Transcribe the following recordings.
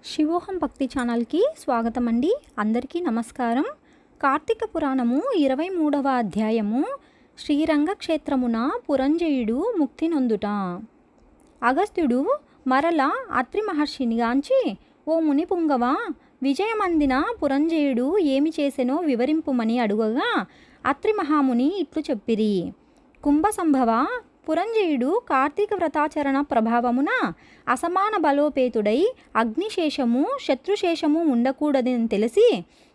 శివోహం భక్తి ఛానల్కి స్వాగతం అండి. అందరికీ నమస్కారం. కార్తీక పురాణము 23వ అధ్యాయము శ్రీరంగ క్షేత్రమున పురంజయుడు ముక్తి నొందుట. అగస్త్యుడు మరల అత్రి మహర్షిని గాంచి, ఓ ముని పుంగవ, విజయమందిన పురంజయుడు ఏమి చేసెనో వివరింపుమని అడుగగా అత్రి మహాముని ఇట్లు చెప్పిరి. కుంభసంభవ, పురంజయుడు కార్తీక వ్రతాచరణ ప్రభావమున అసమాన బలోపేతుడై అగ్నిశేషము శత్రుశేషము ఉండకూడదని తెలిసి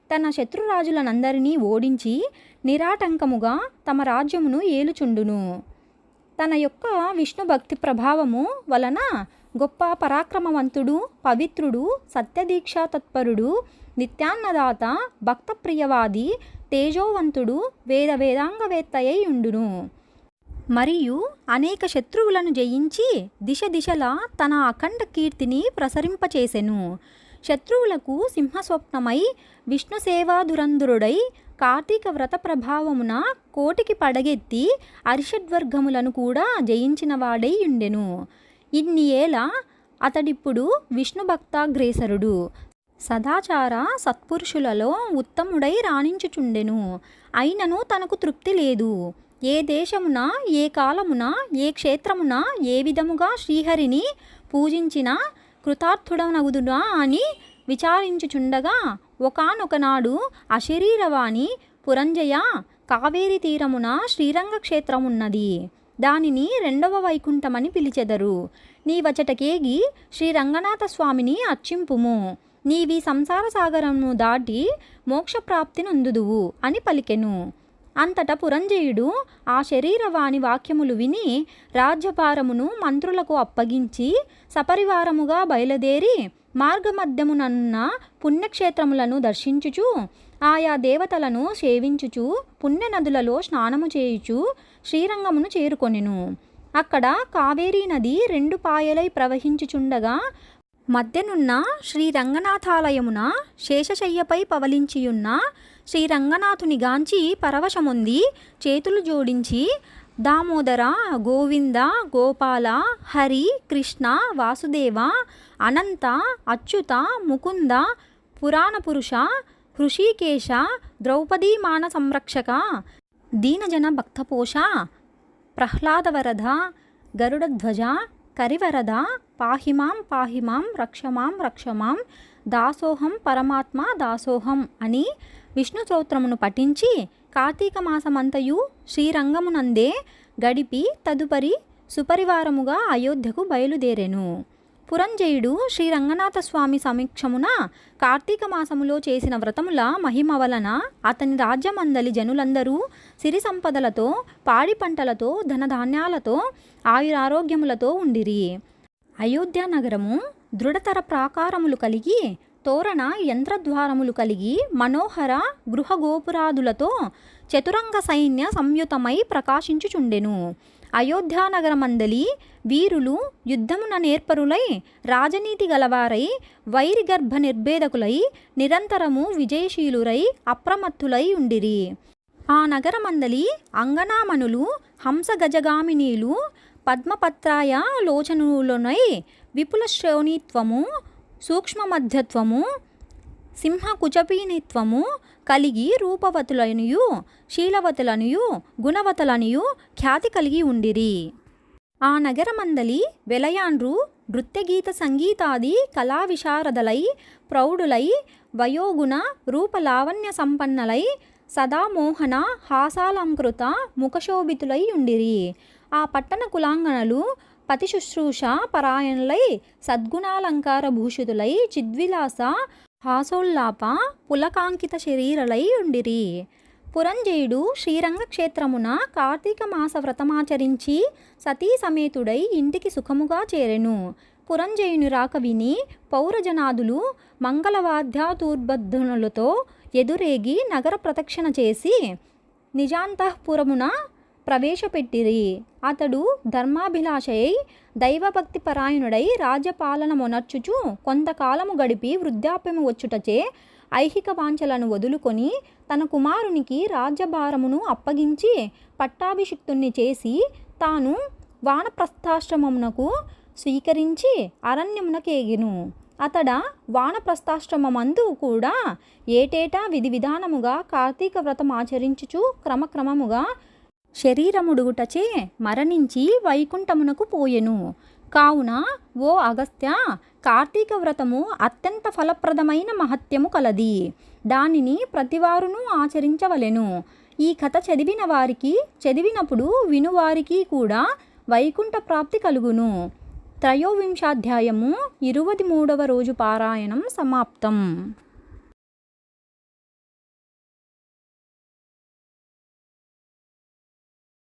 తన శత్రురాజులనందరినీ ఓడించి నిరాటంకముగా తమ రాజ్యమును ఏలుచుండును. తన యొక్క విష్ణు భక్తి ప్రభావము వలన గొప్ప పరాక్రమవంతుడు, పవిత్రుడు, సత్యదీక్షా తత్పరుడు, నిత్యాన్నదాత, భక్తప్రియవాది, తేజోవంతుడు, వేదాంగవేత్తయై ఉండును. మరియు అనేక శత్రువులను జయించి దిశలా తన అఖండ కీర్తిని ప్రసరింపచేసెను. శత్రువులకు సింహస్వప్నమై విష్ణు సేవాదురంధురుడై కార్తీక వ్రత ప్రభావమున కోటికి పడగెత్తి అరిషడ్వర్గములను కూడా జయించిన వాడై ఉండెను. ఇన్ని ఏళ అతడిప్పుడు విష్ణు భక్తాగ్రేసరుడు, సదాచార సత్పురుషులలో ఉత్తముడై రాణించుచుండెను. అయినను తనకు తృప్తి లేదు. ఏ దేశమున, ఏ కాలమున, ఏ క్షేత్రమున ఏ విధముగా శ్రీహరిని పూజించిన కృతార్థుడనగుదునా అని విచారించుచుండగా ఒకానొకనాడు అశరీరవాణి, పురంజయ, కావేరి తీరమున శ్రీరంగ క్షేత్రమున్నది. దానిని 2వ వైకుంఠమని పిలిచెదరు. నీవచటకేగి శ్రీరంగనాథ స్వామిని అర్చింపుము. నీవి సంసార సాగరమును దాటి మోక్షప్రాప్తి నొందుదువు అని పలికెను. అంతటా పురంజయుడు ఆ శరీరవాణి వాక్యములు విని రాజ్యభారమును మంత్రులకు అప్పగించి సపరివారముగా బయలుదేరి మార్గమధ్యమునన్న పుణ్యక్షేత్రములను దర్శించుచు ఆయా దేవతలను సేవించుచు పుణ్యనదులలో స్నానము చేయుచు శ్రీరంగమును చేరుకొనెను. అక్కడ కావేరీ నది 2 పాయలై ప్రవహించుచుండగా మధ్యనున్న శ్రీరంగనాథాలయమున శేషశయ్యపై పవలించియున్న శ్రీరంగనాథుని గాంచి పరవశముంది చేతులు జోడించి, దామోదర, గోవింద, గోపాల, హరి, కృష్ణ, వాసుదేవ, అనంత, అచ్యుత, ముకుంద, పురాణపురుష, హృషీకేశ, ద్రౌపదీ మాన సంరక్షక, దీనజన భక్తపోష, ప్రహ్లాదవరద, గరుడధ్వజ, కరివరద, పాహిమాం రక్షమాం దాసోహం పరమాత్మ దాసోహం అని విష్ణు స్తోత్రమును పఠించి కార్తీక మాసమంతయు శ్రీరంగమునందే గడిపి తదుపరి సుపరివారముగా అయోధ్యకు బయలుదేరెను. పురంజయుడు శ్రీరంగనాథ స్వామి సమక్షమున కార్తీక మాసములో చేసిన వ్రతముల మహిమ వలన అతని రాజ్యమందలి జనులందరూ సిరి సంపదలతో, పాడి పంటలతో, ధనధాన్యాలతో, ఆయురారోగ్యములతో ఉండిరి. అయోధ్య నగరము దృఢతర ప్రాకారములు కలిగి, తోరణ యంత్రద్వారములు కలిగి, మనోహర గృహగోపురాదులతో చతురంగ సైన్య సంయుతమై ప్రకాశించుచుండెను. అయోధ్యానగరమందలి వీరులు యుద్ధమున నేర్పరులై, రాజనీతి గలవారై, వైరిగర్భ నిర్భేదకులై, నిరంతరము విజయశీలురై, అప్రమత్తులై ఉండిరి. ఆ నగరమందలి అంగనామణులు హంసగజగామినీలు పద్మపత్రాయ లోచనులనై విపుల శ్రోణిత్వము, సూక్ష్మమధ్యత్వము, సింహకుచపీనిత్వము కలిగి రూపవతులనియు, శీలవతులనియు, గుణవతులనియు ఖ్యాతి కలిగి ఉండిరి. ఆ నగరమందలి వెలయాండ్రు నృత్యగీత సంగీతాది కళా విశారదలై, ప్రౌఢులై, వయోగుణ రూపలావణ్య సంపన్నలై, సదామోహన హాసాలంకృత ముఖశోభితులై ఉండిరి. ఆ పట్టణ కులాంగణలు పతిశుశ్రూష పరాయణులై, సద్గుణాలంకార భూషితులై, చిద్విలాస హాసోల్లాప పులకాంకిత శరీరలై ఉండిరి. పురంజయుడు శ్రీరంగ క్షేత్రమున కార్తీక మాస వ్రతమాచరించి సతీ సమేతుడై ఇంటికి సుఖముగా చేరెను. పురంజయుని రాక విని పౌరజనాదులు మంగళవాద్యాతుర్బద్ధనులతో ఎదురేగి నగర ప్రదక్షిణ చేసి నిజాంతఃపురమున ప్రవేశపెట్టిరి. అతడు ధర్మాభిలాషయై, దైవభక్తి పరాయణుడై రాజ్యపాలన మొనర్చుచు కొంతకాలము గడిపి వృద్ధాప్యము వచ్చుటచే ఐహిక వాంఛలను వదులుకొని తన కుమారునికి రాజ్యభారమును అప్పగించి పట్టాభిషిక్తుణ్ణి చేసి తాను వానప్రస్థాశ్రమమునకు స్వీకరించి అరణ్యమునకేగెను. అతడ వానప్రస్థాశ్రమమందు కూడా ఏటేటా విధి విధానముగా కార్తీక వ్రతం ఆచరించుచు క్రమక్రమముగా శరీరముడుగుటచే మరణించి వైకుంఠమునకు పోయెను. కావున ఓ అగస్త్య, కార్తీక వ్రతము అత్యంత ఫలప్రదమైన మహత్యము కలది. దానిని ప్రతివారును ఆచరించవలెను. ఈ కథ చదివిన వారికి, చదివినప్పుడు వినువారికి కూడా వైకుంఠ ప్రాప్తి కలుగును. 23వ అధ్యాయము 23వ రోజు పారాయణం సమాప్తం.